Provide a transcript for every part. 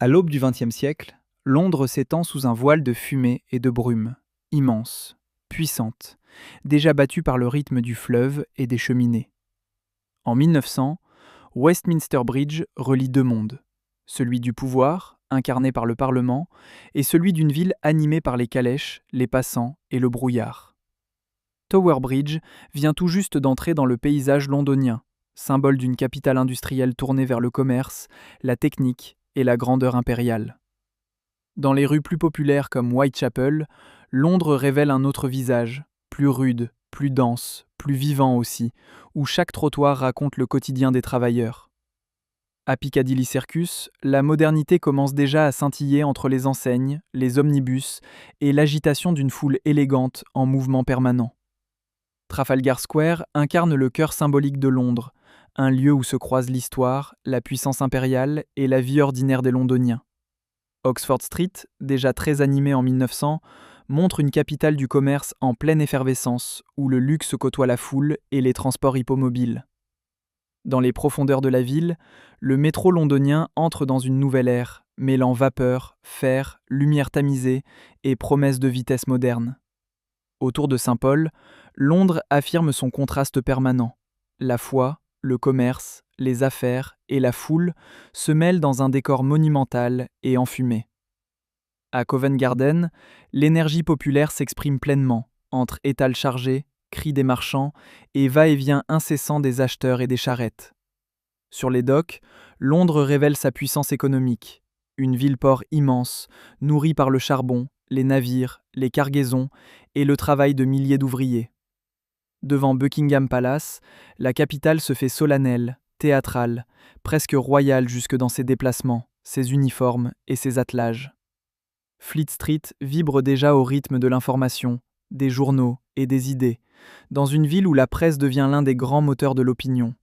À l'aube du XXe siècle, Londres s'étend sous un voile de fumée et de brume, immense, puissante, déjà battue par le rythme du fleuve et des cheminées. En 1900, Westminster Bridge relie deux mondes, celui du pouvoir, incarné par le Parlement, et celui d'une ville animée par les calèches, les passants et le brouillard. Tower Bridge vient tout juste d'entrer dans le paysage londonien, symbole d'une capitale industrielle tournée vers le commerce, la technique et la grandeur impériale. Dans les rues plus populaires comme Whitechapel, Londres révèle un autre visage, plus rude, plus dense, plus vivant aussi, où chaque trottoir raconte le quotidien des travailleurs. À Piccadilly Circus, la modernité commence déjà à scintiller entre les enseignes, les omnibus et l'agitation d'une foule élégante en mouvement permanent. Trafalgar Square incarne le cœur symbolique de Londres, un lieu où se croisent l'histoire, la puissance impériale et la vie ordinaire des Londoniens. Oxford Street, déjà très animée en 1900, montre une capitale du commerce en pleine effervescence, où le luxe côtoie la foule et les transports hippomobiles. Dans les profondeurs de la ville, le métro londonien entre dans une nouvelle ère, mêlant vapeur, fer, lumière tamisée et promesses de vitesse moderne. Autour de Saint-Paul, Londres affirme son contraste permanent. La foi, le commerce, les affaires et la foule se mêlent dans un décor monumental et enfumé. À Covent Garden, l'énergie populaire s'exprime pleinement, entre étals chargés, cris des marchands et va-et-vient incessant des acheteurs et des charrettes. Sur les docks, Londres révèle sa puissance économique. Une ville-port immense, nourrie par le charbon, les navires, les cargaisons et le travail de milliers d'ouvriers. Devant Buckingham Palace, la capitale se fait solennelle, théâtrale, presque royale jusque dans ses déplacements, ses uniformes et ses attelages. Fleet Street vibre déjà au rythme de l'information, des journaux et des idées, dans une ville où la presse devient l'un des grands moteurs de l'opinion.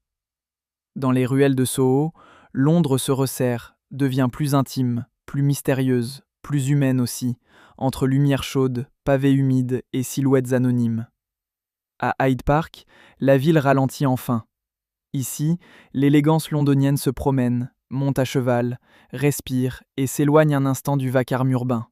Dans les ruelles de Soho, Londres se resserre, devient plus intime, plus mystérieuse, plus humaine aussi, entre lumière chaude, pavés humides et silhouettes anonymes. À Hyde Park, la ville ralentit enfin. Ici, l'élégance londonienne se promène, monte à cheval, respire et s'éloigne un instant du vacarme urbain.